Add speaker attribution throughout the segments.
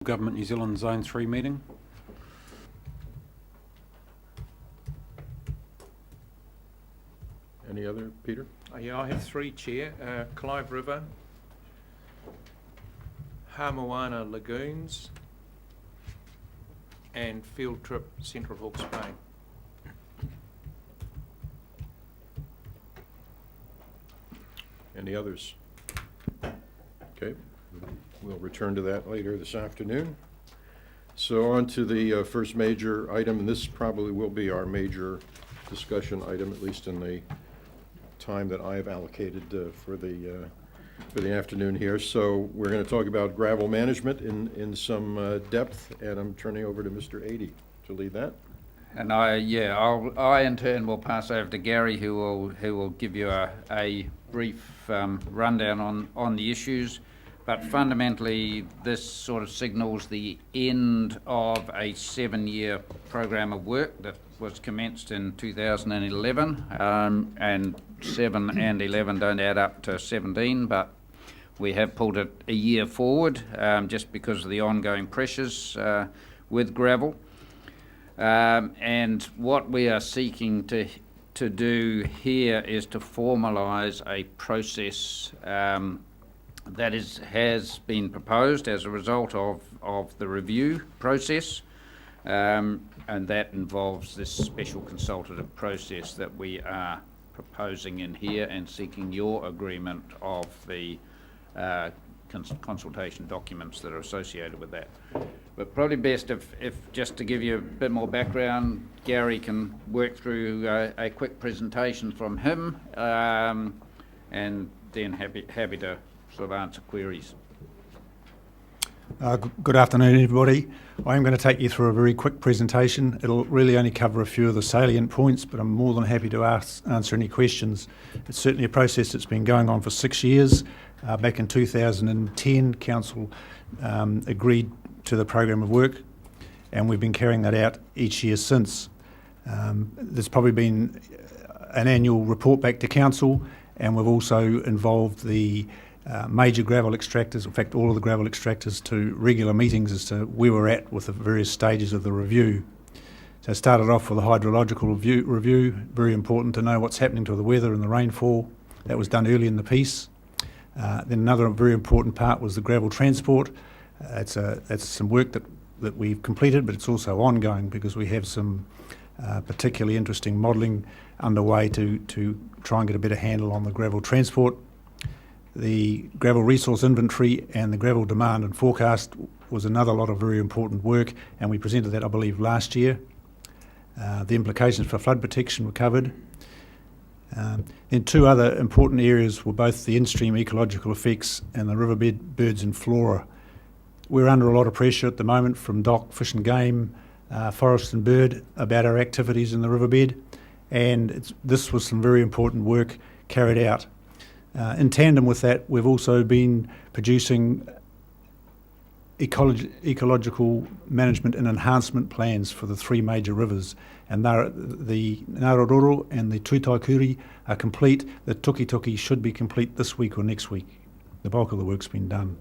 Speaker 1: Government New Zealand Zone 3 meeting.
Speaker 2: Any other, Peter?
Speaker 3: Yeah, I have three, Chair. Clive River, Hamoana Lagoons, and Field Trip Central Hawke's Bay.
Speaker 2: Any others? Okay, we'll return to that later this afternoon. So on to the first major item, and this probably will be our major discussion item, at least in the time that I've allocated for the afternoon here. So we're going to talk about gravel management in some depth, and I'm turning over to Mr. Adey to lead that.
Speaker 4: And I in turn will pass over to Gary, who will give you a brief rundown on the issues. But fundamentally, this sort of signals the end of a 7-year program of work that was commenced in 2011, and 7 and 11 don't add up to 17, but we have pulled it a year forward just because of the ongoing pressures with gravel. And what we are seeking to do here is to formalise a process that has been proposed as a result of the review process, and that involves this special consultative process that we are proposing in here and seeking your agreement of the consultation documents that are associated with that. But probably best if just to give you a bit more background, Gary can work through a quick presentation from him, and then happy to sort of answer queries.
Speaker 5: Good afternoon, everybody. I'm going to take you through a very quick presentation. It'll really only cover a few of the salient points, but I'm more than happy to answer any questions. It's certainly a process that's been going on for 6 years. Back in 2010, Council agreed to the program of work, and we've been carrying that out each year since. There's probably been an annual report back to Council, and we've also involved the major gravel extractors, in fact all of the gravel extractors, to regular meetings as to where we're at with the various stages of the review. So I started off with a hydrological review, very important to know what's happening to the weather and the rainfall. That was done early in the piece. Then another very important part was the gravel transport. That's some work that we've completed, but it's also ongoing because we have some particularly interesting modelling underway to try and get a better handle on the gravel transport. The gravel resource inventory and the gravel demand and forecast was another lot of very important work, and we presented that, I believe, last year. The implications for flood protection were covered. Then two other important areas were both the in-stream ecological effects and the riverbed birds and flora. We're under a lot of pressure at the moment from DOC, Fish and Game, Forest and Bird about our activities in the riverbed, and this was some very important work carried out. In tandem with that, we've also been producing ecological management and enhancement plans for the three major rivers, and the Narororo and the Tutaikuri are complete. The Tukituki should be complete this week or next week. The bulk of the work's been done.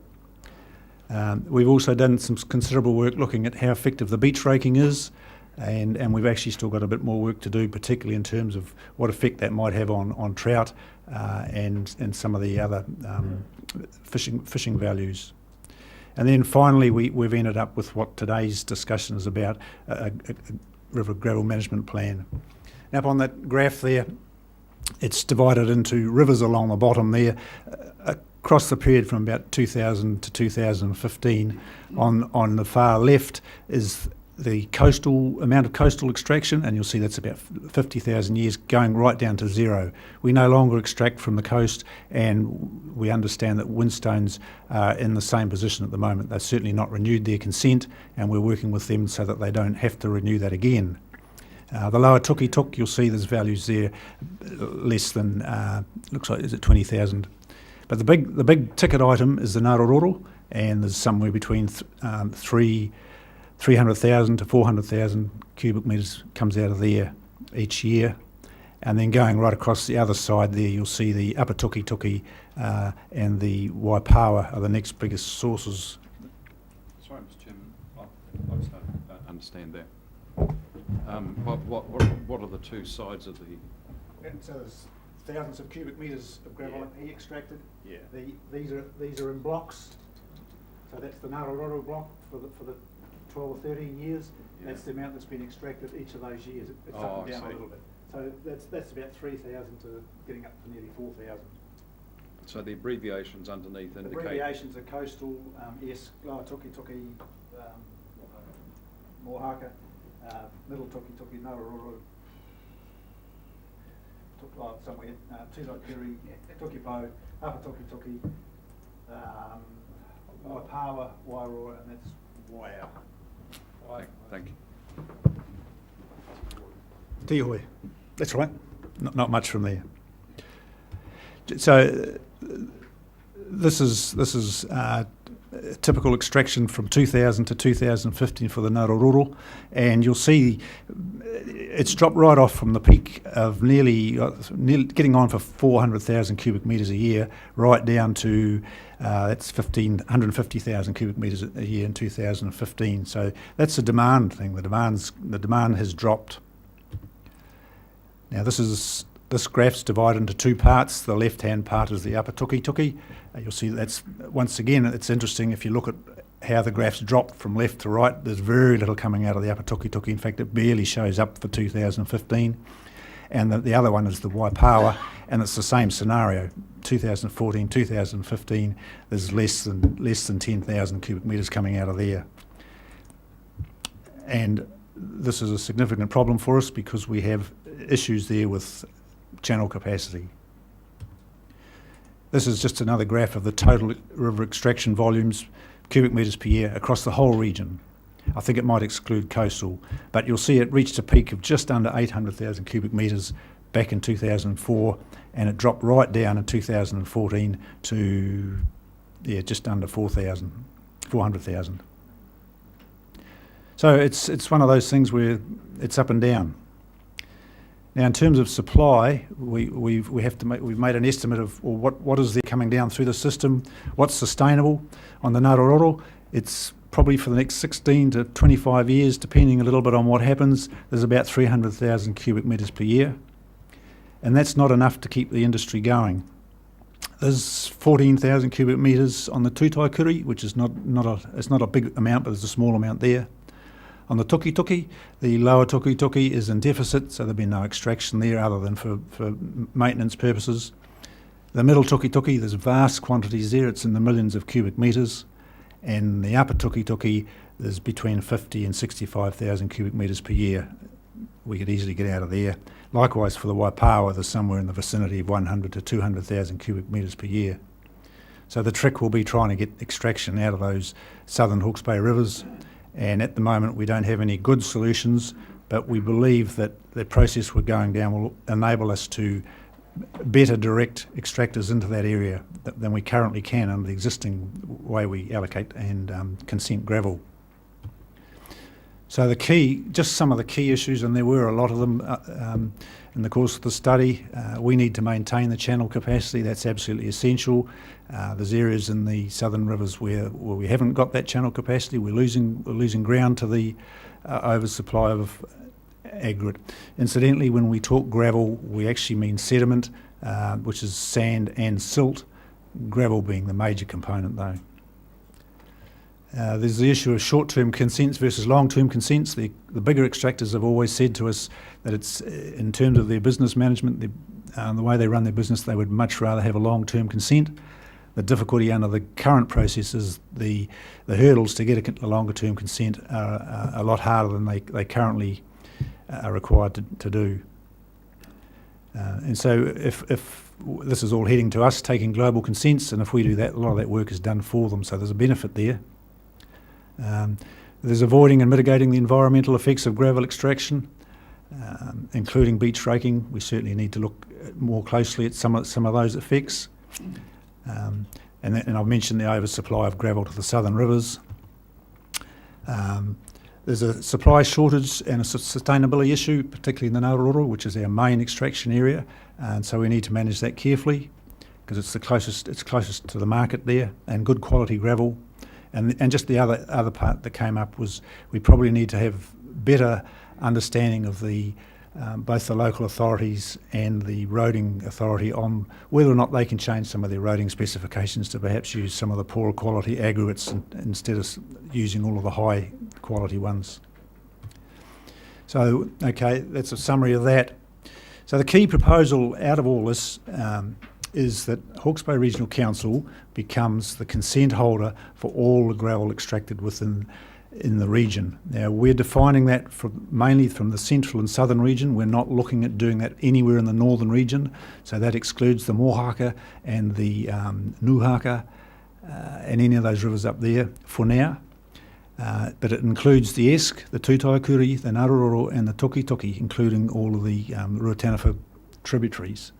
Speaker 5: We've also done some considerable work looking at how effective the beach raking is, and we've actually still got a bit more work to do, particularly in terms of what effect that might have on trout and some of the other fishing values. And then finally, we've ended up with what today's discussion is about, a river gravel management plan. Now up on that graph there, it's divided into rivers along the bottom there, across the period from about 2000 to 2015. On the far left is the amount of coastal extraction, and you'll see that's about 50,000 years going right down to zero. We no longer extract from the coast, and we understand that Windstones are in the same position at the moment. They've certainly not renewed their consent, and we're working with them so that they don't have to renew that again. The lower Tukituk, you'll see there's values there less than, looks like, is it 20,000? But the big ticket item is the Narororo, and there's somewhere between 300,000 to 400,000 cubic metres comes out of there each year. And then going right across the other side there, you'll see the Upper Tukituki and the Waipawa are the next biggest sources.
Speaker 1: Sorry, Mr. Chair. I just don't understand that. What are the two sides of the?
Speaker 5: And so there's thousands of cubic metres of gravel he extracted.
Speaker 1: Yeah.
Speaker 5: These are in blocks. So that's the Narororo block for the 12 or 13 years.
Speaker 1: Yeah.
Speaker 5: That's the amount that's been extracted each of those years. It's
Speaker 1: Oh,
Speaker 5: up and
Speaker 1: I
Speaker 5: down a
Speaker 1: see.
Speaker 5: little bit. So that's about 3,000 to getting up to nearly 4,000.
Speaker 1: So the abbreviations underneath
Speaker 5: The
Speaker 1: indicate.
Speaker 5: abbreviations are coastal, Lower Tuki Tuki, Mohaka, Middle Tuki Tuki, Narororo, somewhere, Tuzaikuri, Tukipo, Upper Tuki Tuki, Waipawa, Wairoa, and that's Waiau.
Speaker 1: Thank you.
Speaker 5: Tihoi. That's right. Not much from there. So this is typical extraction from 2000 to 2015 for the Narororo, and you'll see it's dropped right off from the peak of nearly getting on for 400,000 cubic metres a year, right down to that's 150,000 cubic metres a year in 2015. So that's a demand thing. The demand has dropped. Now this graph's divided into two parts. The left-hand part is the Upper Tuki Tuki. You'll see that's, once again, it's interesting if you look at how the graph's dropped from left to right. There's very little coming out of the Upper Tuki Tuki. In fact, it barely shows up for 2015. And the other one is the Waipawa, and it's the same scenario. 2014, 2015, there's less than 10,000 cubic metres coming out of there. And this is a significant problem for us because we have issues there with channel capacity. This is just another graph of the total river extraction volumes, cubic metres per year across the whole region. I think it might exclude coastal, but you'll see it reached a peak of just under 800,000 cubic metres back in 2004, and it dropped right down in 2014 to just under 400,000. So it's one of those things where it's up and down. Now, in terms of supply, we've made an estimate of what is there coming down through the system, what's sustainable on the Narororo. It's probably for the next 16 to 25 years, depending a little bit on what happens. There's about 300,000 cubic metres per year, and that's not enough to keep the industry going. There's 14,000 cubic metres on the Tutaikuri, which is not a big amount, but there's a small amount there. On the Tuki Tuki, the lower Tuki Tuki is in deficit, so there'll be no extraction there other than for maintenance purposes. The middle Tuki Tuki, there's vast quantities there, it's in the millions of cubic metres. And the upper Tuki Tuki, there's between 50 and 65,000 cubic metres per year. We could easily get out of there. Likewise for the Waipawa, there's somewhere in the vicinity of 100 to 200,000 cubic metres per year. So the trick will be trying to get extraction out of those southern Hawke's Bay rivers. And at the moment we don't have any good solutions, but we believe that the process we're going down will enable us to better direct extractors into that area than we currently can under the existing way we allocate and consent gravel. So just some of the key issues, and there were a lot of them in the course of the study. We need to maintain the channel capacity. That's absolutely essential. There's areas in the southern rivers where we haven't got that channel capacity. We're losing ground to the oversupply of aggregate. Incidentally, when we talk gravel, we actually mean sediment, which is sand and silt, gravel being the major component though. There's the issue of short-term consents versus long-term consents. The bigger extractors have always said to us that it's, in terms of their business management, the way they run their business, they would much rather have a long-term consent. The difficulty under the current process is the hurdles to get a longer-term consent are a lot harder than they currently are required to do. And so if this is all heading to us taking global consents, and if we do that, a lot of that work is done for them, so there's a benefit there. There's avoiding and mitigating the environmental effects of gravel extraction, including beach raking. We certainly need to look more closely at some of those effects. And I've mentioned the oversupply of gravel to the southern rivers. There's a supply shortage and a sustainability issue, particularly in the Narororo, which is our main extraction area, and so we need to manage that carefully because it's closest to the market there, and good quality gravel And just the other part that came up was we probably need to have better understanding of the both the local authorities and the roading authority on whether or not they can change some of their roading specifications to perhaps use some of the poorer quality aggregates instead of using all of the high quality ones. So, okay, that's a summary of that. So the key proposal out of all this is that Hawke's Bay Regional Council becomes the consent holder for all the gravel extracted in the region. Now, we're defining that mainly from the central and southern region. We're not looking at doing that anywhere in the northern region, so that excludes the Mohaka and the Nuhaka and any of those rivers up there for now. But it includes the Esk, the Tutaikuri, the Narororo and the Tokitoki, including all of the Ruataniwha tributaries.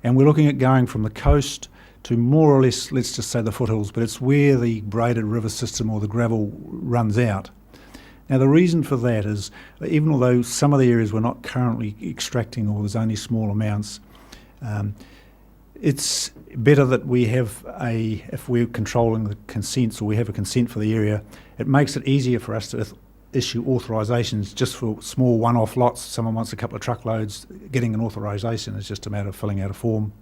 Speaker 5: And we're looking at going from the coast to more or less, let's just say the foothills, but it's where the braided river system or the gravel runs out. Now the reason for that is, even although some of the areas we're not currently extracting or there's only small amounts, it's better that we have if we're controlling the consents or we have a consent for the area, it makes it easier for us to issue authorisations just for small one-off lots. Someone wants a couple of truckloads, getting an authorisation is just a matter of filling out a form.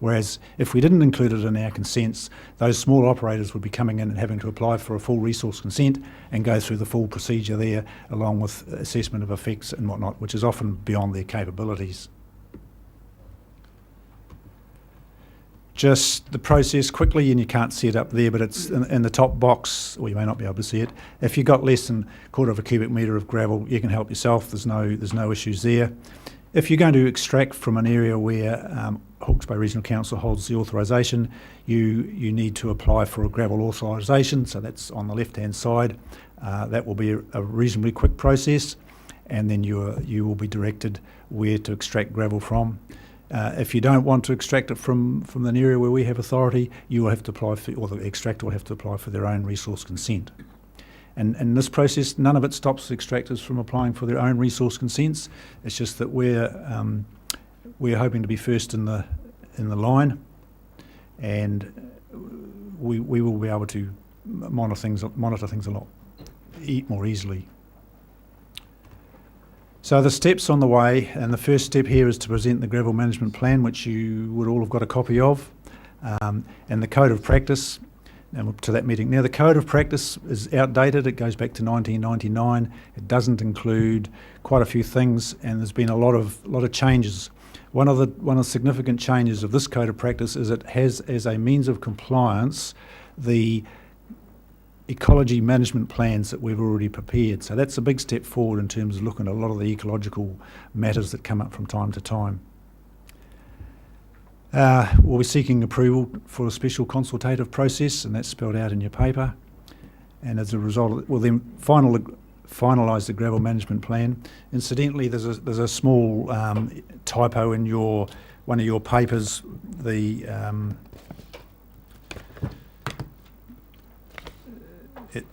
Speaker 5: Whereas if we didn't include it in our consents, those small operators would be coming in and having to apply for a full resource consent and go through the full procedure there, along with assessment of effects and whatnot, which is often beyond their capabilities. Just the process quickly, and you can't see it up there, but it's in the top box, or you may not be able to see it. If you've got less than a quarter of a cubic metre of gravel, you can help yourself. There's no issues there. If you're going to extract from an area where Hawke's Bay Regional Council holds the authorisation, you need to apply for a gravel authorisation, so that's on the left-hand side. That will be a reasonably quick process, and then you will be directed where to extract gravel from. If you don't want to extract it from an area where we have authority, you will have to apply for, or the extractor will have to apply for their own resource consent. And in this process, none of it stops the extractors from applying for their own resource consents. It's just that we're hoping to be first in the line, and we will be able to monitor things a lot more easily. So the steps on the way, and the first step here is to present the gravel management plan, which you would all have got a copy of, and the code of practice. And to that meeting. Now the code of practice is outdated. It goes back to 1999. It doesn't include quite a few things, and there's been a lot of changes. One of the significant changes of this code of practice is it has as a means of compliance the ecology management plans that we've already prepared. So that's a big step forward in terms of looking at a lot of the ecological matters that come up from time to time. We'll be seeking approval for a special consultative process, and that's spelled out in your paper. And as a result, we'll then finalise the gravel management plan. Incidentally, there's a small typo in one of your papers.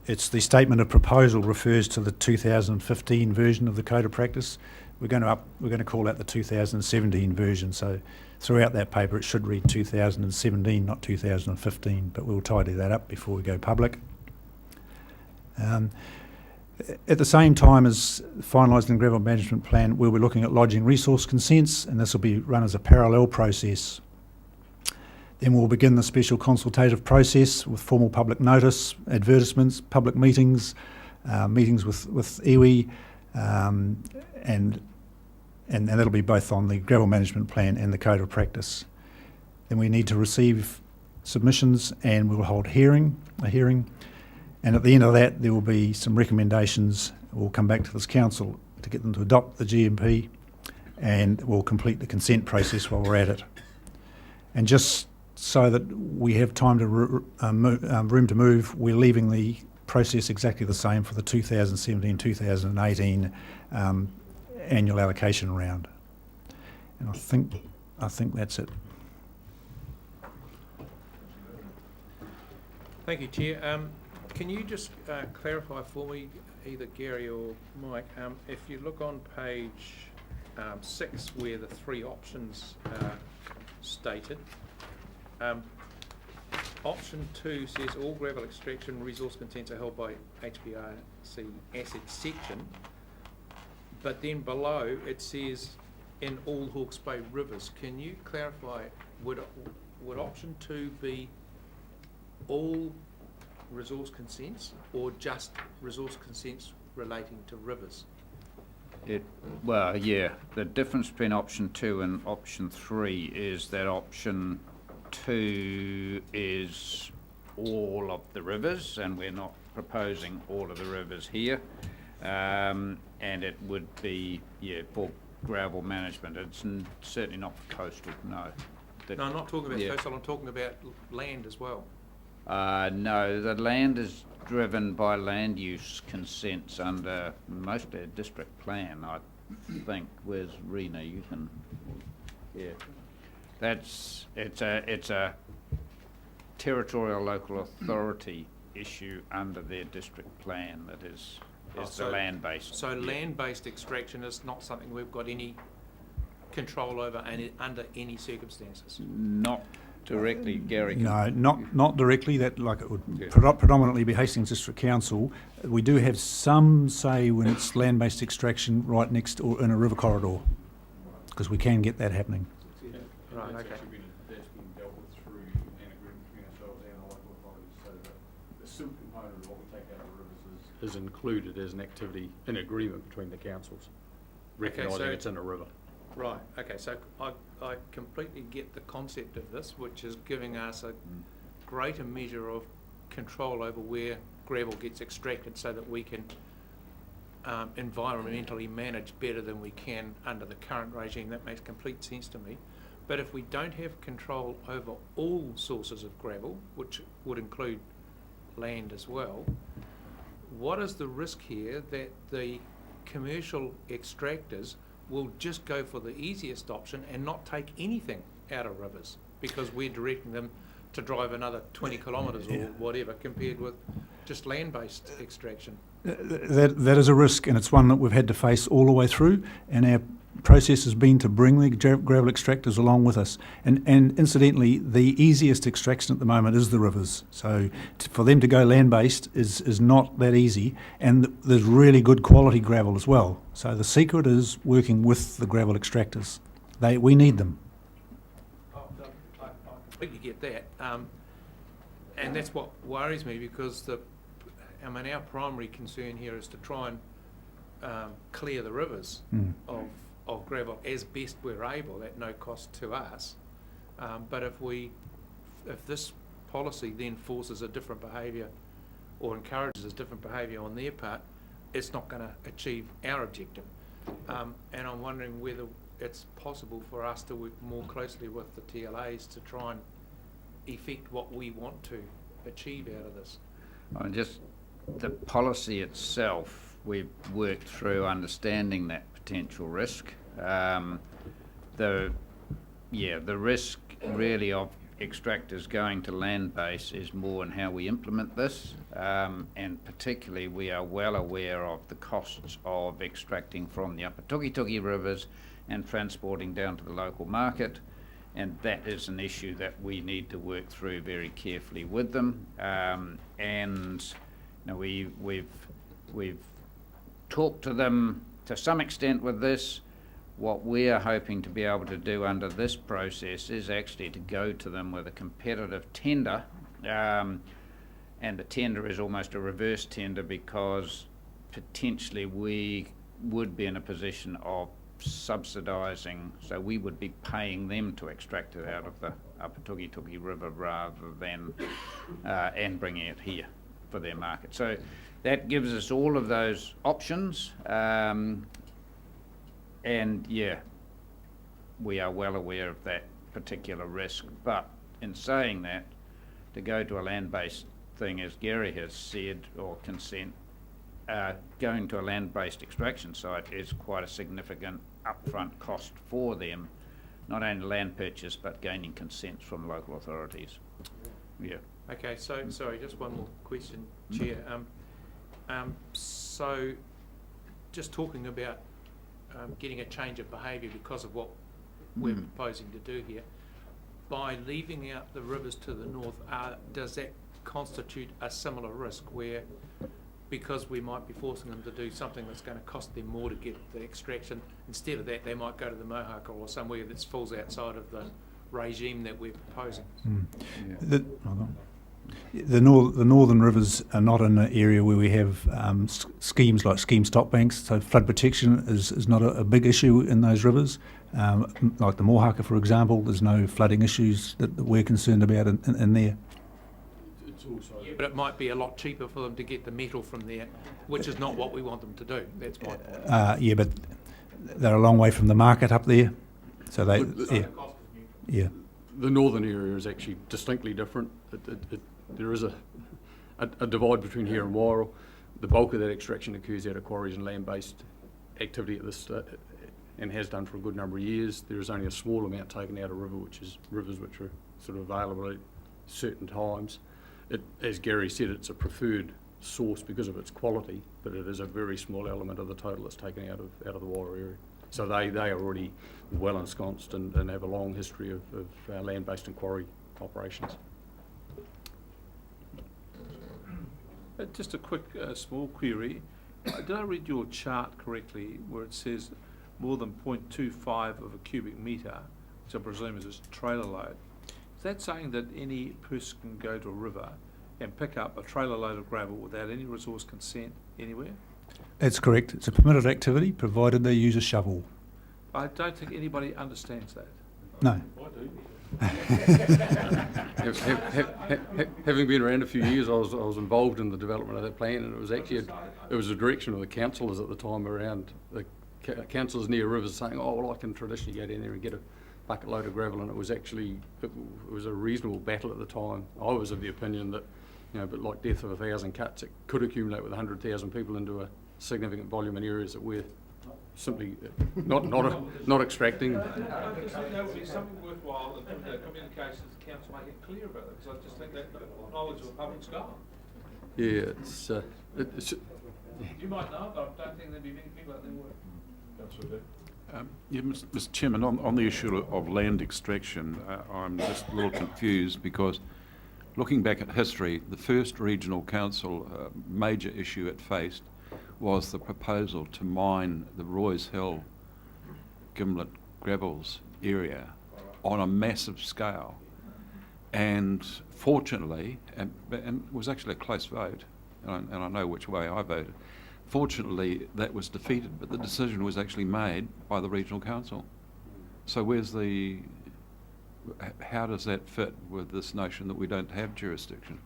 Speaker 5: It's the statement of proposal refers to the 2015 version of the code of practice. We're going to call that the 2017 version. So throughout that paper, it should read 2017, not 2015. But we'll tidy that up before we go public. At the same time as finalising the gravel management plan, we'll be looking at lodging resource consents, and this will be run as a parallel process. Then we'll begin the special consultative process with formal public notice, advertisements, public meetings, meetings with iwi, and that'll be both on the gravel management plan and the code of practice. Then we need to receive submissions, and we'll hold a hearing, and at the end of that there will be some recommendations. We'll come back to this council to get them to adopt the GMP, and we'll complete the consent process while we're at it. And just so that we have time to room to move, we're leaving the process exactly the same for the 2017-2018 annual allocation round. And I think that's it.
Speaker 3: Thank you, Chair. Can you just clarify for me, either Gary or Mike, if you look on page 6 where the three options are stated, option 2 says all gravel extraction resource consents are held by HBRC asset section, but then below it says in all Hawke's Bay rivers. Can you clarify, would option 2 be all resource consents or just resource consents relating to rivers?
Speaker 4: Well, yeah, the difference between option 2 and option 3 is that option 2 is all of the rivers, and we're not proposing all of the rivers here. And it would be, yeah, for gravel management. It's certainly not for coastal, no.
Speaker 3: No, I'm not talking about
Speaker 4: yeah.
Speaker 3: coastal, I'm talking about land as well.
Speaker 4: No, the land is driven by land use consents under mostly a district plan, I think. Where's Rena? You can, yeah. It's a territorial local authority issue under their district plan that is the land-based.
Speaker 3: So land-based extraction is not something we've got any control over under any circumstances?
Speaker 4: Not directly, Gary.
Speaker 5: No, not directly. That like it would
Speaker 4: Yeah.
Speaker 5: predominantly be Hastings District Council. We do have some say when it's land-based extraction right next or in a river corridor, because we can get that happening.
Speaker 3: Right, okay.
Speaker 6: That's been dealt with through an agreement between ourselves and the local authorities, so that the silt component of what we take out of the rivers is included as an activity in agreement between the councils, recognising
Speaker 3: so-
Speaker 6: it's in a river.
Speaker 3: Right, okay, so I completely get the concept of this, which is giving us a greater measure of control over where gravel gets extracted so that we can environmentally manage better than we can under the current regime. That makes complete sense to me. But if we don't have control over all sources of gravel, which would include land as well, what is the risk here that the commercial extractors will just go for the easiest option and not take anything out of rivers because we're directing them to drive another 20 kilometres or whatever, compared with just land-based extraction?
Speaker 5: That is a risk, and it's one that we've had to face all the way through, and our process has been to bring the gravel extractors along with us. And incidentally, the easiest extraction at the moment is the rivers. So for them to go land-based is not that easy, and there's really good quality gravel as well. So the secret is working with the gravel extractors. We need them.
Speaker 3: I completely get that, and that's what worries me, because our primary concern here is to try and clear the rivers of gravel as best we're able at no cost to us. But if this policy then forces a different behaviour or encourages a different behaviour on their part, it's not going to achieve our objective. And I'm wondering whether it's possible for us to work more closely with the TLAs to try and effect what we want to achieve out of this.
Speaker 4: Just the policy itself, we've worked through understanding that potential risk. The risk really of extractors going to land base is more in how we implement this, and particularly we are well aware of the costs of extracting from the upper Tukituki rivers and transporting down to the local market, and that is an issue that we need to work through very carefully with them. And you know, we've talked to them to some extent with this. What we are hoping to be able to do under this process is actually to go to them with a competitive tender, and the tender is almost a reverse tender, because potentially we would be in a position of subsidising, so we would be paying them to extract it out of the upper Tukituki River rather than and bringing it here for their market. So that gives us all of those options, and yeah, we are well aware of that particular risk. But in saying that, to go to a land-based thing, as Gary has said, or consent, going to a land-based extraction site is quite a significant upfront cost for them, not only land purchase but gaining consents from local authorities. Yeah.
Speaker 3: Okay, so sorry, just one more question, Chair. So just talking about getting a change of behaviour because of what we're proposing to do here, by leaving out the rivers to the north, does that constitute a similar risk where, because we might be forcing them to do something that's going to cost them more to get the extraction, instead of that they might go to the Mohawk or somewhere that falls outside of the regime that we're proposing?
Speaker 5: The northern rivers are not in an area where we have schemes like scheme stop banks, so flood protection is not a big issue in those rivers. Like the Mohawk, for example, there's no flooding issues that we're concerned about in there.
Speaker 6: It's also,
Speaker 3: Yeah, but it might be a lot cheaper for them to get the metal from there, which is not what we want them to do. That's my point.
Speaker 5: Yeah, but they're a long way from the market up there, so they, yeah.
Speaker 6: the northern area is actually distinctly different. There is a divide between here and Wairau. The bulk of that extraction occurs out of quarries and land-based activity at this and has done for a good number of years. There is only a small amount taken out of rivers which are sort of available at certain times. As Gary said, it's a preferred source because of its quality, but it is a very small element of the total that's taken out of the Wairau area. So they are already well ensconced and have a long history of land-based and quarry operations.
Speaker 7: Just a quick small query. Did I read your chart correctly where it says more than 0.25 of a cubic metre, which I presume is a trailer load? Is that saying that any person can go to a river and pick up a trailer load of gravel without any resource consent anywhere?
Speaker 5: That's correct. It's a permitted activity, provided they use a shovel.
Speaker 7: I don't think anybody understands that.
Speaker 5: No.
Speaker 6: Having been around a few years, I was involved in the development of that plan, and it was actually a direction of the councillors at the time around the councillors near rivers saying, "Oh well, I can traditionally go down there and get a bucket load of gravel," and it was actually it was a reasonable battle at the time. I was of the opinion that, but like death of 1,000 cuts, it could accumulate with 100,000 people into a significant volume in areas that we're simply not extracting.
Speaker 7: There would be something worthwhile in the communications the council make it clear about it, because I just think that knowledge of the public's gone.
Speaker 6: Yeah, it's
Speaker 7: You might know, but I don't think there'd be many people out there would.
Speaker 1: Yeah, Mr. Chairman, on the issue of land extraction, I'm just a little confused because looking back at history, the first regional council major issue it faced was the proposal to mine the Roy's Hill Gimlet Gravels area on a massive scale. And fortunately, and it was actually a close vote, and I know which way I voted, fortunately that was defeated, but the decision was actually made by the regional council. So how does that fit with this notion that we don't have jurisdiction?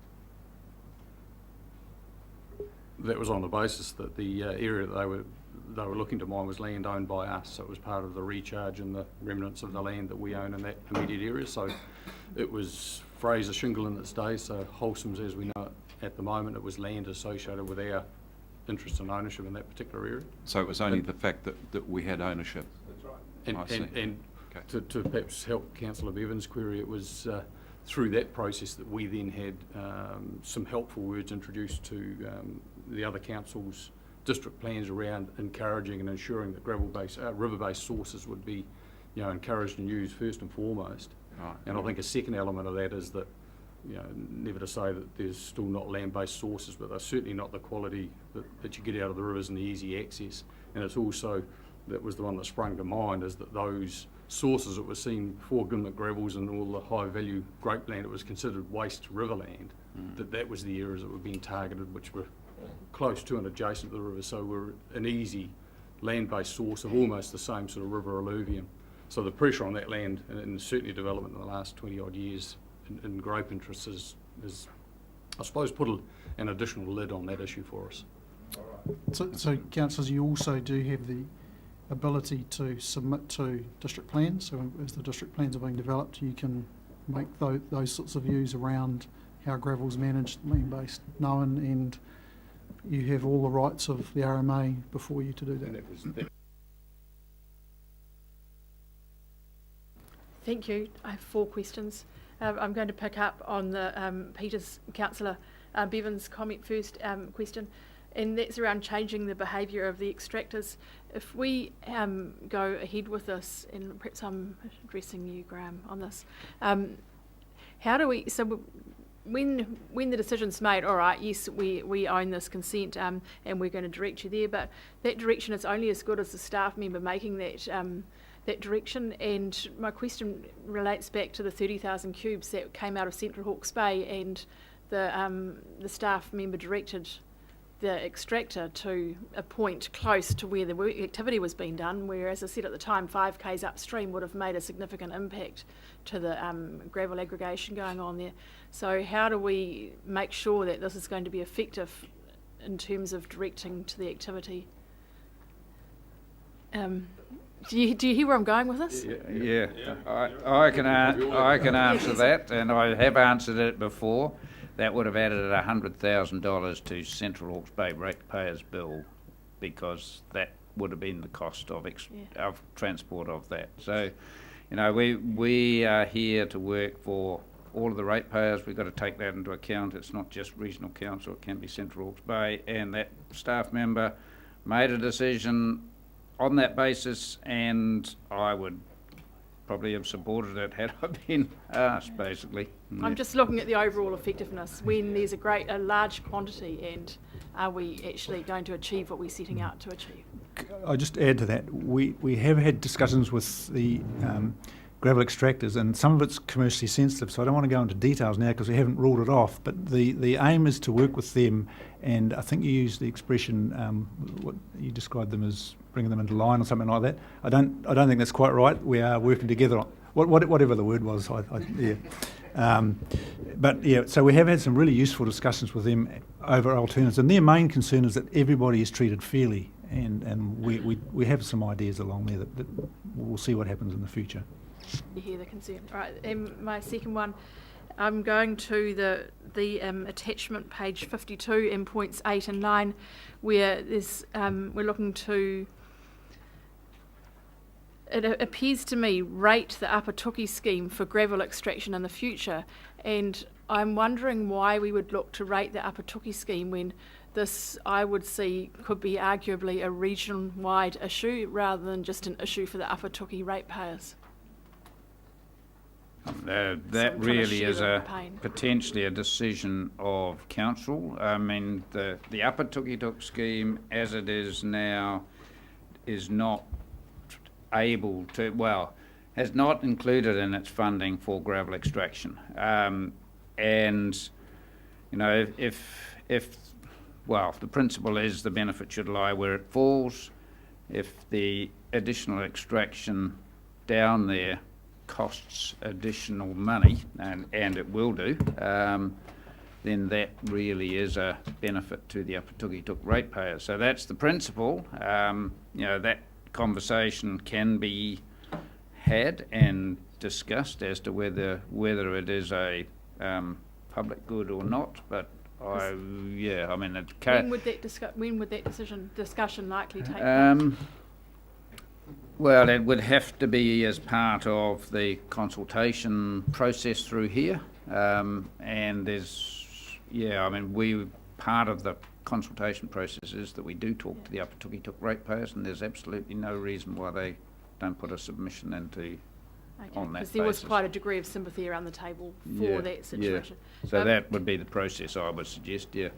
Speaker 6: That was on the basis that the area that they were looking to mine was land owned by us, so it was part of the recharge and the remnants of the land that we own in that immediate area. So it was Fraser Shingle in its day, so Wholesome's as we know it at the moment. It was land associated with our interest and ownership in that particular area.
Speaker 1: So it was only the fact that we had ownership.
Speaker 7: That's right.
Speaker 6: And,
Speaker 1: I see.
Speaker 6: and
Speaker 1: Okay.
Speaker 6: to perhaps help Councillor Bevan's query, it was through that process that we then had some helpful words introduced to the other councils' district plans around encouraging and ensuring that gravel-based, river-based sources would be, encouraged and used first and foremost.
Speaker 1: Right.
Speaker 6: And I think a second element of that is that, never to say that there's still not land-based sources, but they're certainly not the quality that you get out of the rivers and the easy access. And it's also, that was the one that sprung to mind, is that those sources that were seen before Gimlet Gravels and all the high-value grapeland that was considered waste riverland, that was the areas that were being targeted, which were close to and adjacent to the river, so we're an easy land-based source of almost the same sort of river alluvium. So the pressure on that land, and certainly development in the last 20-odd years in grape interests is, I suppose, put an additional lid on that issue for us.
Speaker 8: So councillors, you also do have the ability to submit to district plans, so as the district plans are being developed, you can make those sorts of views around how gravel's managed, land-based, known, and you have all the rights of the RMA before you to do that.
Speaker 9: Thank you. I have 4 questions. I'm going to pick up on the Councillor Bevan's comment first. Question. and that's around changing the behaviour of the extractors. If we go ahead with this, and perhaps I'm addressing you, Graham, on this, how do we, so when the decision's made, all right, yes, we own this consent and we're going to direct you there, but that direction is only as good as the staff member making that direction. And my question relates back to the 30,000 cubes that came out of Central Hawke's Bay, and the staff member directed the extractor to a point close to where the work activity was being done, where, as I said at the time, 5 k's upstream would have made a significant impact to the gravel aggregation going on there. So how do we make sure that this is going to be effective in terms of directing to the activity? Do you hear where I'm going with this?
Speaker 4: Yeah, I can answer that, and I have answered it before. That would have added $100,000 to Central Hawke's Bay ratepayers' bill, because that would have been the cost of of transport of that. So, you know, we are here to work for all of the ratepayers. We've got to take that into account. It's not just regional council; it can be Central Hawke's Bay. And that staff member made a decision on that basis, and I would probably have supported it had I been asked, basically.
Speaker 9: I'm just looking at the overall effectiveness when there's a large quantity, and are we actually going to achieve what we're setting out to achieve?
Speaker 5: I'll just add to that. We have had discussions with the gravel extractors, and some of it's commercially sensitive, so I don't want to go into details now because we haven't ruled it off, but the aim is to work with them, and I think you used the expression, what you described them as bringing them into line or something like that. I don't think that's quite right. We are working together on whatever the word was. But yeah, so we have had some really useful discussions with them over alternatives, and their main concern is that everybody is treated fairly, and we have some ideas along there that we'll see what happens in the future.
Speaker 9: You hear the concern. All right, and my second one, I'm going to the attachment page 52 and points 8 and 9, where there's we're looking to, it appears to me, rate the Upper Tookie scheme for gravel extraction in the future, and I'm wondering why we would look to rate the Upper Tookie scheme when this, I would see, could be arguably a region-wide issue rather than just an issue for the Upper Tookie ratepayers.
Speaker 4: That really is potentially a decision of council. I mean, the Upper Tookie scheme, as it is now, is not able to, has not included in its funding for gravel extraction. And, you know, if the principle is the benefit should lie where it falls. If the additional extraction down there costs additional money, and it will do, then that really is a benefit to the Upper Tookie ratepayers. So that's the principle. You know, that conversation can be had and discussed as to whether it is a public good or not. But I mean, it
Speaker 9: when would that discussion likely take place?
Speaker 4: Well, it would have to be as part of the consultation process through here, and part of the consultation process is that we do talk to the Upper Tookie ratepayers, and there's absolutely no reason why they don't put a submission into on that basis.
Speaker 9: Because there was quite a degree of sympathy around the table for that situation.
Speaker 4: Yeah. So that would be the process I would suggest, yeah.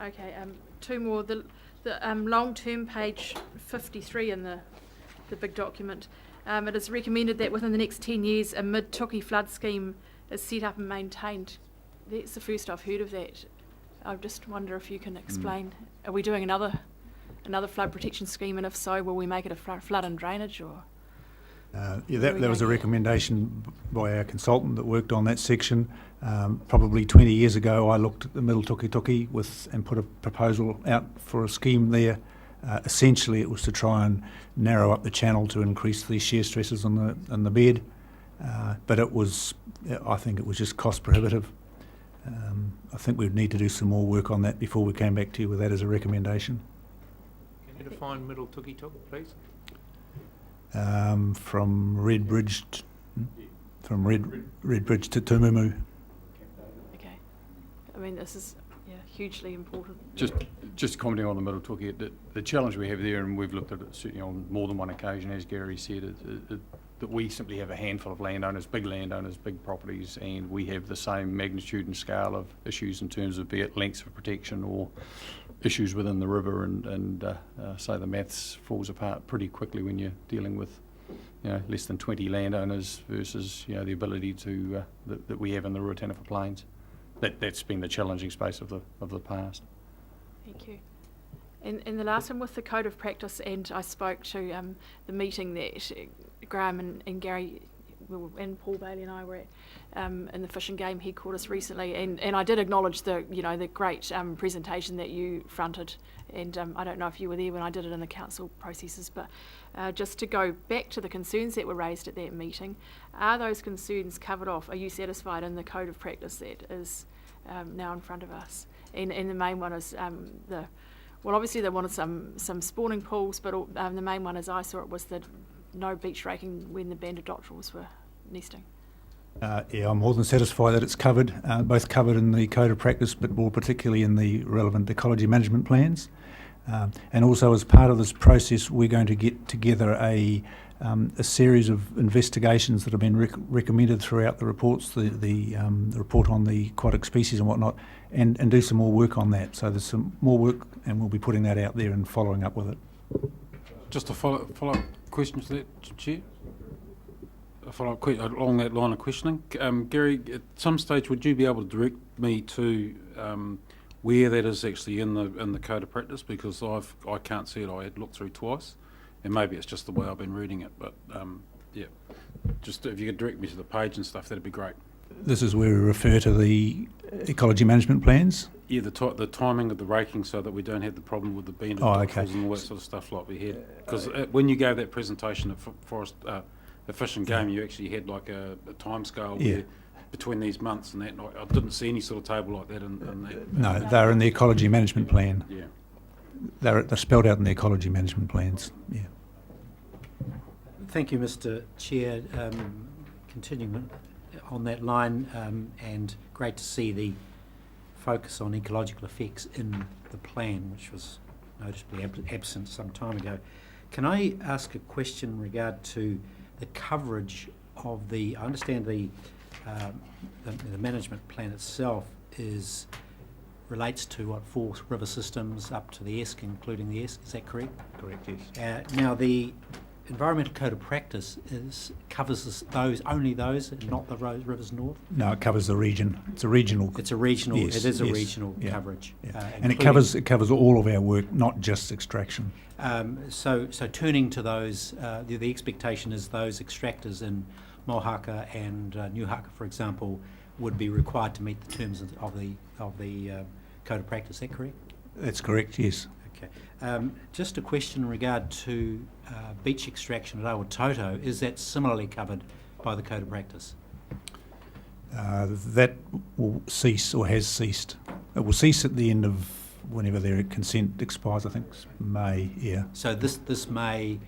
Speaker 9: Okay, two more. The long-term page 53 in the big document. It is recommended that within the next 10 years a mid-Tookie flood scheme is set up and maintained. That's the first I've heard of that. I just wonder if you can explain. Are we doing another flood protection scheme, and if so, will we make it a flood and drainage, or?
Speaker 5: That was a recommendation by our consultant that worked on that section. Probably 20 years ago, I looked at the Middle Tookie and put a proposal out for a scheme there. Essentially, it was to try and narrow up the channel to increase the shear stresses on the bed, but I think it was just cost prohibitive. I think we'd need to do some more work on that before we came back to you with that as a recommendation.
Speaker 3: Can you define Middle Tookie, please?
Speaker 5: From Redbridge to Tumumu.
Speaker 9: Okay. I mean, this is hugely important.
Speaker 6: Just commenting on the Middle Tookie, the challenge we have there, and we've looked at it certainly on more than one occasion, as Gary said, that we simply have a handful of landowners, big properties, and we have the same magnitude and scale of issues in terms of, be it lengths of protection or issues within the river, and so the maths falls apart pretty quickly when you're dealing with, less than 20 landowners versus, the ability to that we have in the Ruataniwha Plains. That's been the challenging space of the past.
Speaker 9: Thank you. And the last one with the code of practice, and I spoke to the meeting that Graham and Gary and Paul Bailey and I were at in the Fish and Game headquarters recently, and I did acknowledge the great presentation that you fronted, and I don't know if you were there when I did it in the council processes, but just to go back to the concerns that were raised at that meeting, are those concerns covered off? Are you satisfied in the code of practice that is now in front of us? And the main one is obviously they wanted some spawning pools, but the main one, as I saw it, was the no beach raking when the banded dotterels were nesting.
Speaker 5: I'm more than satisfied that it's covered, both covered in the code of practice, but more particularly in the relevant ecology management plans. And also, as part of this process, we're going to get together a series of investigations that have been recommended throughout the reports, the report on the aquatic species and whatnot, and do some more work on that. So there's some more work, and we'll be putting that out there and following up with it.
Speaker 10: Just a follow-up question to that, Chair. A follow-up along that line of questioning. Gary, at some stage, would you be able to direct me to where that is actually in the code of practice? Because I can't see it. I had looked through twice, and maybe it's just the way I've been reading it. But just if you could direct me to the page and stuff, that'd be great.
Speaker 5: This is where we refer to the ecology management plans.
Speaker 10: Yeah, the timing of the raking, so that we don't have the problem with the banded dotterels and all that sort of stuff like we had. Because when you gave that presentation at the Fish and Game, you actually had like a time scale where between these months and that. And I didn't see any sort of table like that in that.
Speaker 5: No, they're in the ecology management plan.
Speaker 10: Yeah.
Speaker 5: They're spelled out in the ecology management plans. Yeah.
Speaker 11: Thank you, Mr. Chair. Continuing on that line, and great to see the focus on ecological effects in the plan, which was noticeably absent some time ago. Can I ask a question in regard to the coverage of I understand the management plan itself relates to 4 river systems up to the Esk, including the Esk, is that correct?
Speaker 5: Correct, yes.
Speaker 11: Now the Environmental Code of Practice covers only those, and not the rivers north? No,
Speaker 5: it covers the region. It's a regional.
Speaker 11: It's a regional.
Speaker 5: Yes,
Speaker 11: it is a
Speaker 5: yes,
Speaker 11: regional
Speaker 5: yeah,
Speaker 11: coverage,
Speaker 5: yeah. And it covers all of our work, not just extraction.
Speaker 11: So turning to those, the expectation is those extractors in Mohaka and New Haka, for example, would be required to meet the terms of the Code of Practice. Is that correct?
Speaker 5: That's correct. Yes.
Speaker 11: Okay. Just a question in regard to beach extraction at Awatoto. Is that similarly covered by the Code of Practice?
Speaker 5: That will cease, or has ceased. It will cease at the end of whenever their consent expires. I think it's May. Yeah.
Speaker 11: So this May,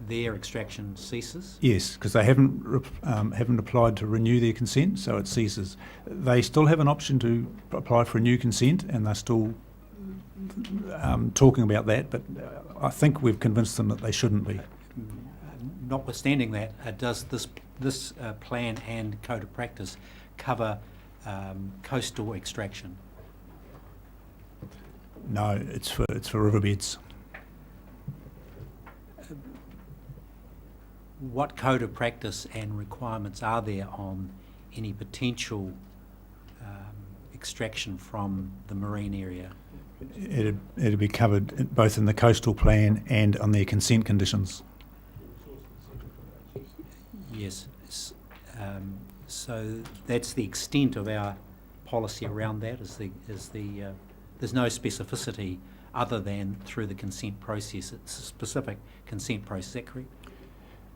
Speaker 11: their extraction ceases?
Speaker 5: Yes, because they haven't applied to renew their consent, so it ceases. They still have an option to apply for a new consent, and they're still talking about that, but I think we've convinced them that they shouldn't be.
Speaker 11: Notwithstanding that, does this plan and Code of Practice cover coastal extraction?
Speaker 5: No, it's for riverbeds.
Speaker 11: What Code of Practice and requirements are there on any potential extraction from the marine area?
Speaker 5: It'd be covered both in the coastal plan and on their consent conditions.
Speaker 11: Yes. So that's the extent of our policy around that. There's no specificity other than through the consent process. It's a specific consent process. Is that correct?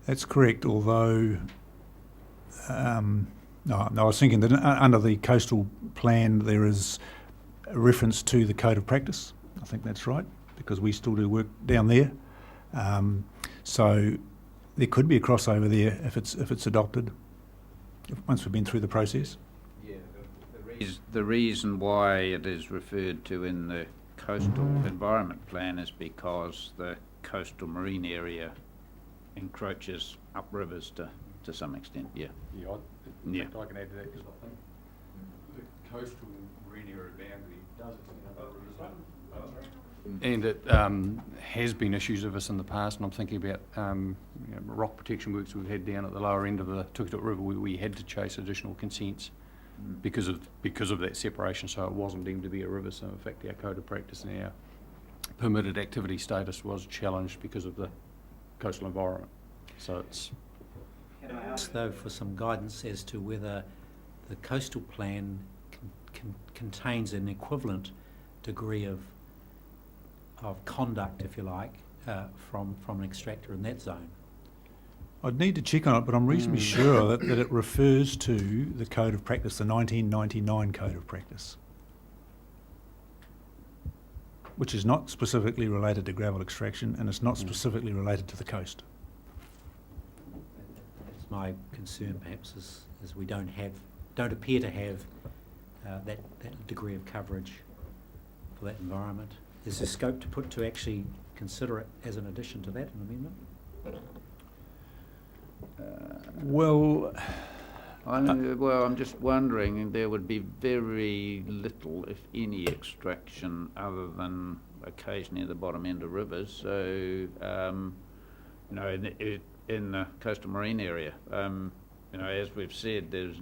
Speaker 5: That's correct. Although, no, I was thinking that under the coastal plan there is a reference to the Code of Practice. I think that's right, because we still do work down there. So there could be a crossover there if it's adopted once we've been through the process.
Speaker 4: Yeah, the reason why it is referred to in the coastal environment plan is because the coastal marine area encroaches up rivers to some extent, yeah.
Speaker 6: Yeah,
Speaker 4: Yeah.
Speaker 6: I can add to that, because I think the coastal marine area boundary does extend up the rivers. And it has been issues of us in the past, and I'm thinking about rock protection works we've had down at the lower end of the Tukitook River, where we had to chase additional consents because of that separation, so it wasn't deemed to be a river. So in fact, our code of practice and our permitted activity status was challenged because of the coastal environment. So it's
Speaker 11: Can I ask, though, for some guidance as to whether the coastal plan contains an equivalent degree of conduct, if you like, from an extractor in that zone?
Speaker 5: I'd need to check on it, but I'm reasonably sure that it refers to the Code of Practice, the 1999 Code of Practice, which is not specifically related to gravel extraction and it's not specifically related to the coast.
Speaker 11: That's my concern, perhaps, is we don't appear to have that degree of coverage for that environment. Is there scope to actually consider it as an addition to that, an amendment?
Speaker 5: Well,
Speaker 4: I'm just wondering, there would be very little, if any, extraction other than occasionally at the bottom end of rivers. So, in the coastal marine area, as we've said, there's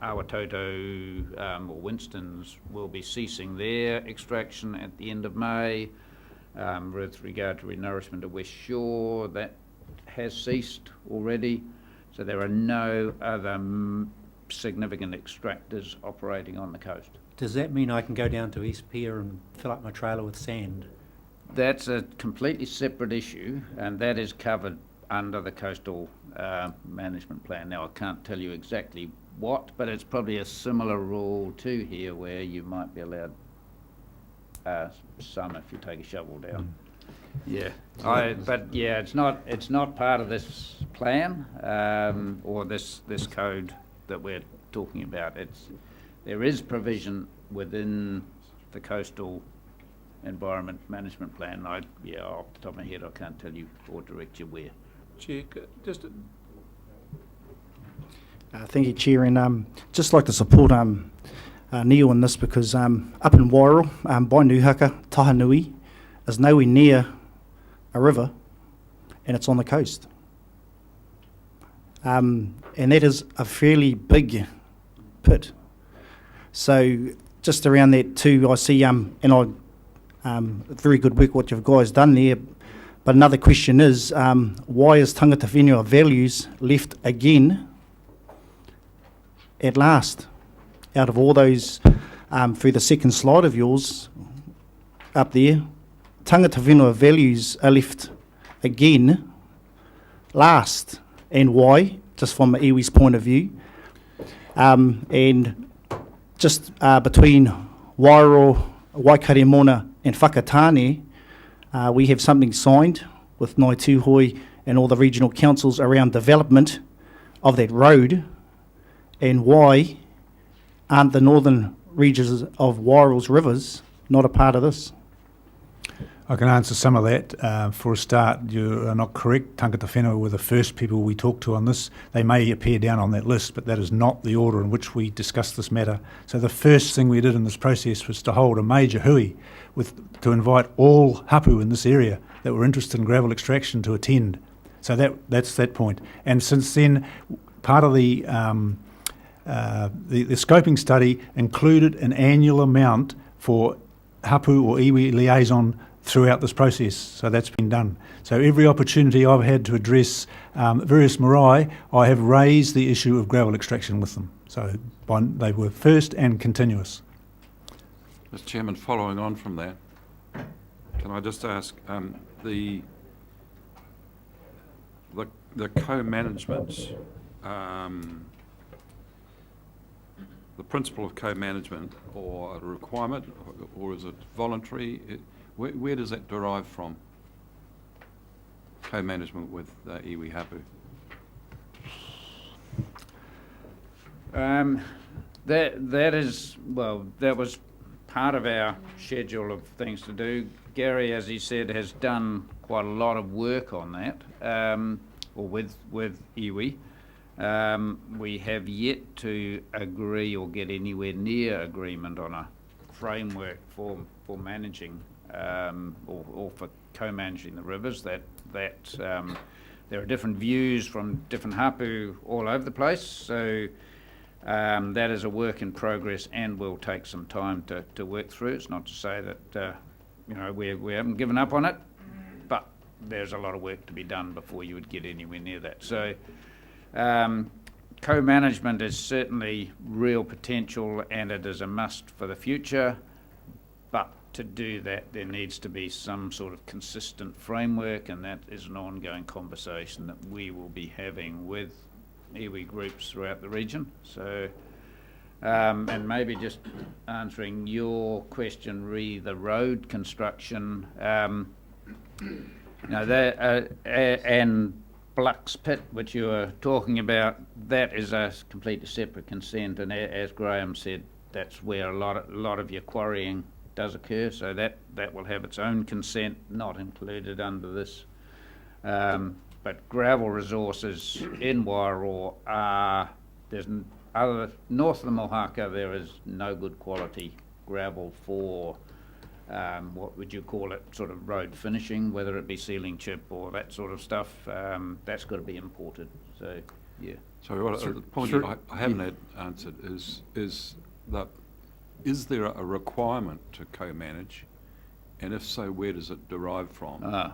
Speaker 4: Awatoto or Winston's will be ceasing their extraction at the end of May. With regard to renourishment of West Shore, that has ceased already. So there are no other significant extractors operating on the coast.
Speaker 11: Does that mean I can go down to East Pier and fill up my trailer with sand?
Speaker 4: That's a completely separate issue, and that is covered under the coastal management plan. Now, I can't tell you exactly what, but it's probably a similar rule to here, where you might be allowed some if you take a shovel down. Yeah, it's not part of this plan or this code that we're talking about. There is provision within the coastal environment management plan. Off the top of my head, I can't tell you or direct you where.
Speaker 7: Chair, just
Speaker 12: Thank you, Chair, and just like to support Neil in this, because up in Wairau, by Nuhaka, Tahanui is nowhere near a river, and it's on the coast. And that is a fairly big pit. So just around that too, I see, and very good work what you guys done there. But another question is, why is tangata whenua values left again at last? Out of all those, through the second slide of yours, up there, tangata whenua values are left again last. And why? Just from iwi's point of view. And just between Wairau, Waikaremona and Whakatane, we have something signed with Ngāi Tūhoi and all the regional councils around development of that road. And why aren't the northern regions of Wairau's rivers not a part of this?
Speaker 5: I can answer some of that. For a start, you are not correct. Tangata whenua were the first people we talked to on this. They may appear down on that list, but that is not the order in which we discussed this matter. So the first thing we did in this process was to hold a major hui to invite all hapu in this area that were interested in gravel extraction to attend. So that's that point. And since then, part of the scoping study included an annual amount for hapu or iwi liaison throughout this process, so that's been done. So every opportunity I've had to address various marae, I have raised the issue of gravel extraction with them. So they were first and continuous.
Speaker 1: Mr. Chairman, following on from that, can I just ask, the co-management, the principle of co-management, or a requirement, or is it voluntary? Where does that derive from? Co-management with iwi hapu.
Speaker 4: That is, well, that was part of our schedule of things to do. Gary, as he said, has done quite a lot of work on that, or with iwi. We have yet to agree or get anywhere near agreement on a framework for managing or for co-managing the rivers. That there are different views from different hapu all over the place. So that is a work in progress and will take some time to work through. It's not to say that we haven't given up on it, but there's a lot of work to be done before you would get anywhere near that. So co-management is certainly real potential and it is a must for the future, but to do that there needs to be some sort of consistent framework, and that is an ongoing conversation that we will be having with iwi groups throughout the region. So and maybe just answering your question, the road construction, and Blux Pit, which you were talking about, that is a completely separate consent, and as Graham said, that's where a lot of your quarrying does occur, so that will have its own consent, not included under this. But gravel resources in Wairoa are, north of the Mohaka, there is no good quality gravel for what would you call it, sort of road finishing, whether it be sealing chip or that sort of stuff. That's got to be imported. So, yeah.
Speaker 1: So the point I haven't had answered is there a requirement to co-manage, and if so, where does it derive from?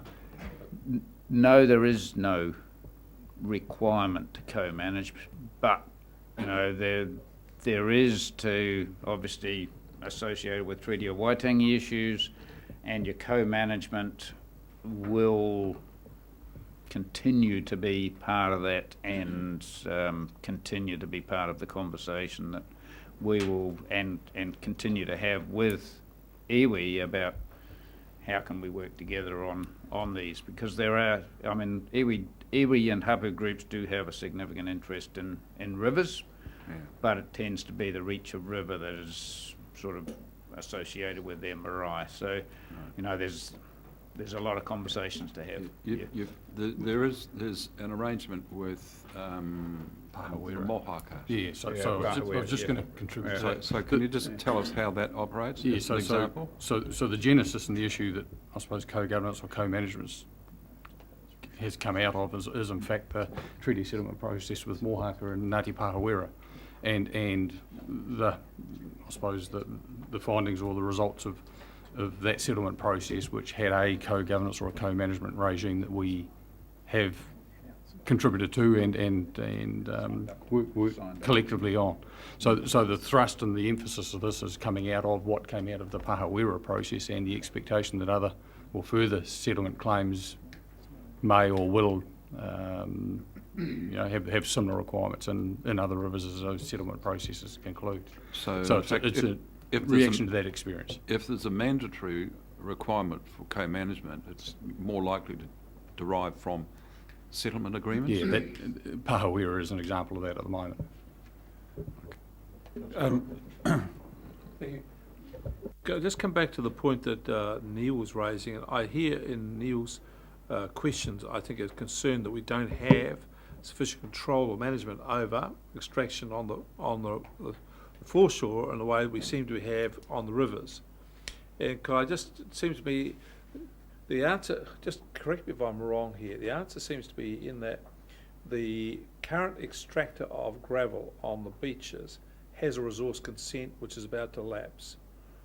Speaker 4: No, there is no requirement to co-manage, but there is to obviously associated with Treaty of Waitangi issues, and your co-management will continue to be part of that and continue to be part of the conversation that we will and continue to have with iwi about how can we work together on these, because there are, I mean, iwi and hapu groups do have a significant interest in rivers, yeah, but it tends to be the reach of river that is sort of associated with their marae. So, there's a lot of conversations to have.
Speaker 1: There's an arrangement with Mohaka.
Speaker 6: Yeah, so I was just going to contribute.
Speaker 1: Yeah. So can you just tell us how that operates?
Speaker 6: Yeah,
Speaker 1: as an example?
Speaker 6: So the genesis and the issue that I suppose co-governance or co-management has come out of is in fact the treaty settlement process with Mohaka and Ngāti Pāhawera, and I suppose the findings or the results of that settlement process, which had a co-governance or a co-management regime that we have contributed to and work collectively on. So the thrust and the emphasis of this is coming out of what came out of the Pāhawera process and the expectation that other or further settlement claims may or will have similar requirements in other rivers as those settlement processes conclude. So it's a reaction to that experience.
Speaker 1: If there's a mandatory requirement for co-management, it's more likely to derive from settlement agreements?
Speaker 6: Yeah, Pāhawera is an example of that at the moment.
Speaker 7: Just come back to the point that Neil was raising, and I hear in Neil's questions, I think, a concern that we don't have sufficient control or management over extraction on the foreshore in the way we seem to have on the rivers. And it seems to me the answer, just correct me if I'm wrong here, the answer seems to be in that the current extractor of gravel on the beaches has a resource consent which is about to lapse.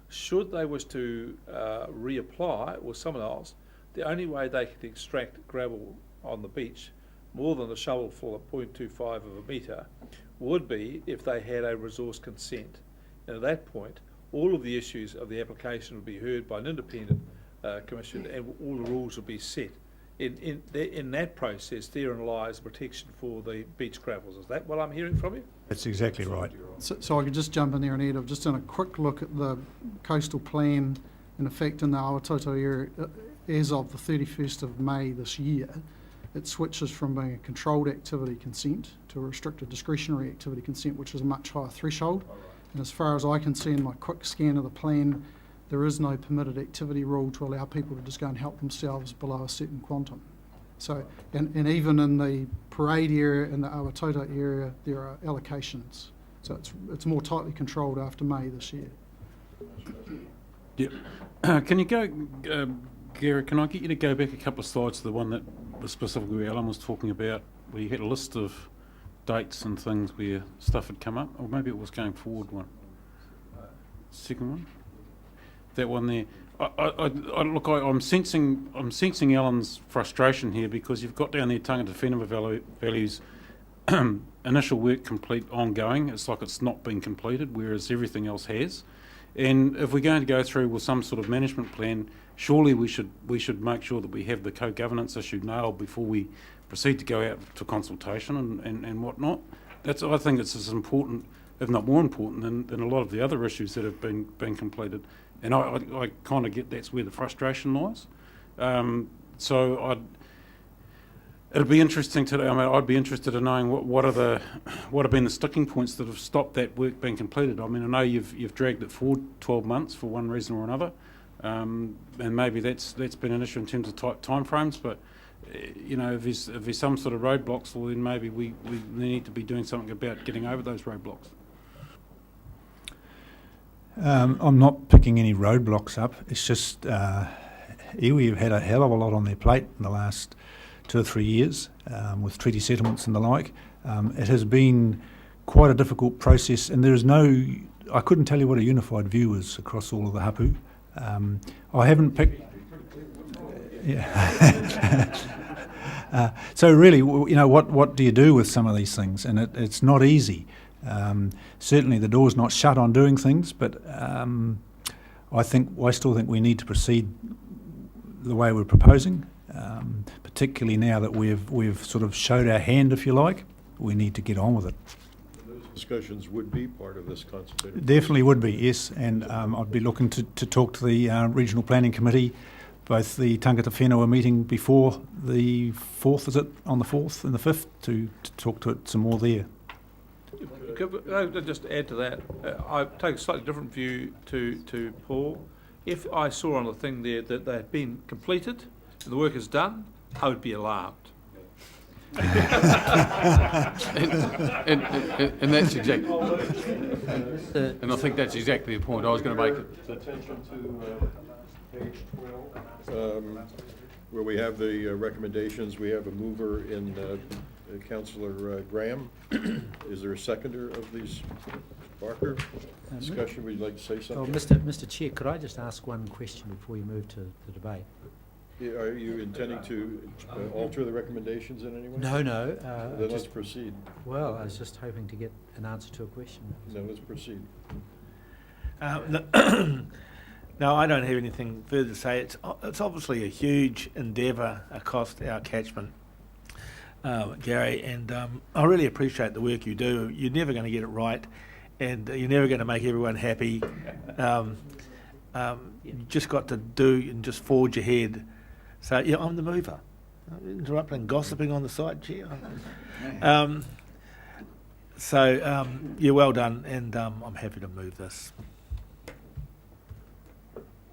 Speaker 7: Should they wish to reapply with someone else, the only way they can extract gravel on the beach more than a shovelful at 0.25 of a metre would be if they had a resource consent. And at that point, all of the issues of the application would be heard by an independent commission, and all the rules would be set. In that process, therein lies protection for the beach gravels. Is that what I'm hearing from you?
Speaker 5: That's exactly right.
Speaker 8: So I could just jump in there and add, I've just done a quick look at the coastal plan in effect in the Awatoto area as of the 31st of May this year. It switches from being a controlled activity consent to a restricted discretionary activity consent, which is a much higher threshold. And as far as I can see in my quick scan of the plan, there is no permitted activity rule to allow people to just go and help themselves below a certain quantum. So, and even in the parade area and the Awatoto area, there are allocations. So it's more tightly controlled after May this year.
Speaker 10: Yep. Can you go, Gary, can I get you to go back a couple of slides to the one that was specifically Alan was talking about, where you had a list of dates and things where stuff had come up, or maybe it was going forward one. Second one? That one there. I'm sensing Alan's frustration here, because you've got down there tangata whenua values, initial work complete ongoing. It's like it's not been completed, whereas everything else has. And if we're going to go through with some sort of management plan, surely we should make sure that we have the co-governance issue nailed before we proceed to go out to consultation and whatnot. I think it's as important, if not more important, than a lot of the other issues that have been completed. And I kind of get that's where the frustration lies. So it'd be interesting to. I mean, I'd be interested in knowing what have been the sticking points that have stopped that work being completed. I mean, I know you've dragged it forward 12 months for one reason or another, and maybe that's been an issue in terms of timeframes. But you know, if there's some sort of roadblocks, well, then maybe we need to be doing something about getting over those roadblocks.
Speaker 5: I'm not picking any roadblocks up. It's just iwi have had a hell of a lot on their plate in the last 2 or 3 years with treaty settlements and the like. It has been quite a difficult process, and there is I couldn't tell you what a unified view is across all of the hapu. I haven't picked... Yeah. So really, you know, what do you do with some of these things? And it's not easy. Certainly the door's not shut on doing things, but I still think we need to proceed the way we're proposing, particularly now that we've sort of showed our hand, if you like. We need to get on with it.
Speaker 2: Those discussions would be part of this consultative.
Speaker 5: Definitely would be, yes, and I'd be looking to talk to the Regional Planning Committee, both the tangata whenua meeting before the 4th, is it, on the 4th and the 5th, to talk to it some more there.
Speaker 7: Could I just add to that? I take a slightly different view to Paul. If I saw on the thing there that they had been completed and the work is done, I would be alarmed.
Speaker 6: And that's exactly. And I think that's exactly the point I was going to make.
Speaker 2: Attention to page 12, where we have the recommendations. We have a mover in Councillor Graham. Is there a seconder of these? Barker? Discussion, would you like to say something?
Speaker 11: Oh, Mr. Chair, could I just ask one question before you move to the debate?
Speaker 2: Yeah, are you intending to alter the recommendations in any way?
Speaker 11: No.
Speaker 2: Then let's proceed.
Speaker 11: Well, I was just hoping to get an answer to a question.
Speaker 2: No, let's proceed.
Speaker 13: No, I don't have anything further to say. It's obviously a huge endeavour across our catchment, Gary, and I really appreciate the work you do. You're never going to get it right, and you're never going to make everyone happy. You just got to do and just forge ahead. So, yeah, I'm the mover. Interrupting gossiping on the side, Chair. You're well done, and I'm happy to move this.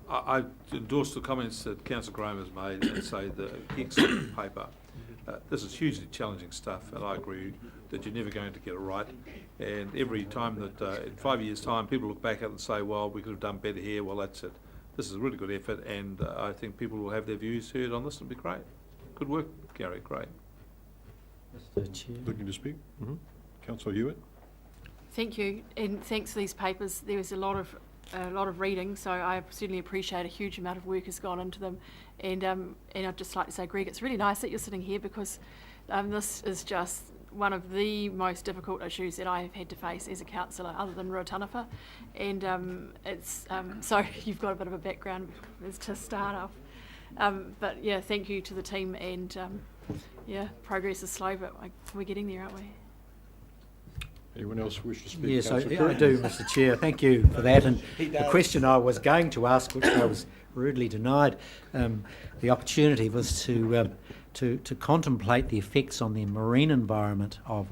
Speaker 7: I endorse the comments that Councillor Graham has made and say the excellent paper. This is hugely challenging stuff, and I agree that you're never going to get it right. And every time that, in 5 years' time, people look back at it and say, well, we could have done better here, well, that's it. This is a really good effort, and I think people will have their views heard on this. It'll be great. Good work, Gary, great.
Speaker 11: Mr. Chair.
Speaker 2: Looking to speak? Councillor Hewitt?
Speaker 9: Thank you, and thanks for these papers. There was a lot of reading, so I certainly appreciate a huge amount of work has gone into them. And I'd just like to say, Greg, it's really nice that you're sitting here, because this is just one of the most difficult issues that I have had to face as a councillor, other than Ruataniwha. And so you've got a bit of a background to start off. But yeah, thank you to the team, and yeah, progress is slow, but we're getting there, aren't we?
Speaker 2: Anyone else wish to speak?
Speaker 11: Yes, I do, Mr. Chair. Thank you for that. And the question I was going to ask, which I was rudely denied the opportunity, was to contemplate the effects on the marine environment of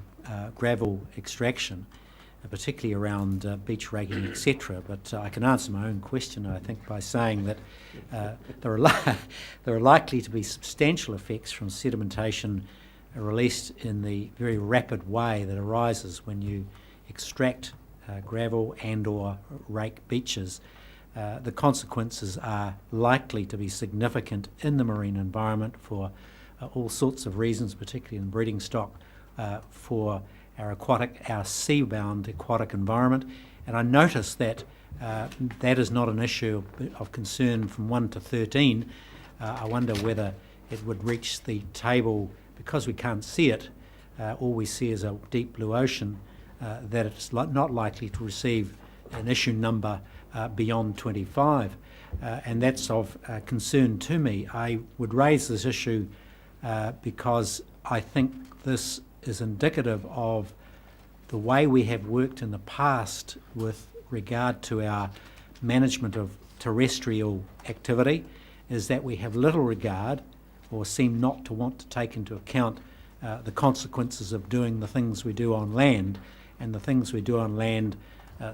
Speaker 11: gravel extraction. particularly around beach ragging, etc. But I can answer my own question, I think, by saying that there are likely to be substantial effects from sedimentation released in the very rapid way that arises when you extract gravel and or rake beaches. The consequences are likely to be significant in the marine environment for all sorts of reasons, particularly in breeding stock, for our seabound aquatic environment. And I notice that that is not an issue of concern from 1 to 13. I wonder whether it would reach the table, because we can't see it, all we see is a deep blue ocean, that it's not likely to receive an issue number beyond 25. And that's of concern to me. I would raise this issue because I think this is indicative of the way we have worked in the past with regard to our management of terrestrial activity, is that we have little regard or seem not to want to take into account the consequences of doing the things we do on land. And the things we do on land,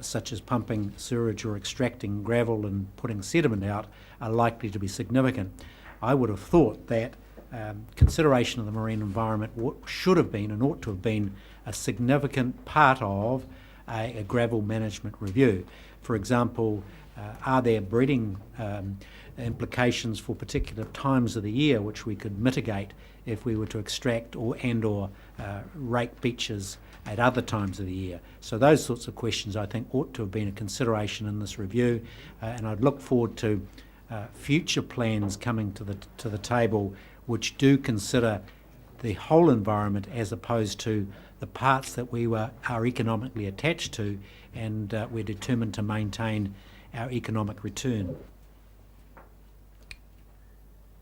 Speaker 11: such as pumping sewage or extracting gravel and putting sediment out, are likely to be significant. I would have thought that consideration of the marine environment should have been and ought to have been a significant part of a gravel management review. For example, are there breeding implications for particular times of the year which we could mitigate if we were to extract or rake beaches at other times of the year? So those sorts of questions, I think, ought to have been a consideration in this review, and I'd look forward to future plans coming to the table which do consider the whole environment as opposed to the parts that we are economically attached to, and we're determined to maintain our economic return.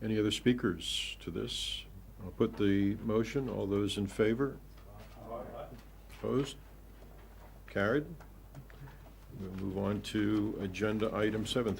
Speaker 2: Any other speakers to this? I'll put the motion. All those in favour? Opposed? Carried. We'll move on to agenda item 7.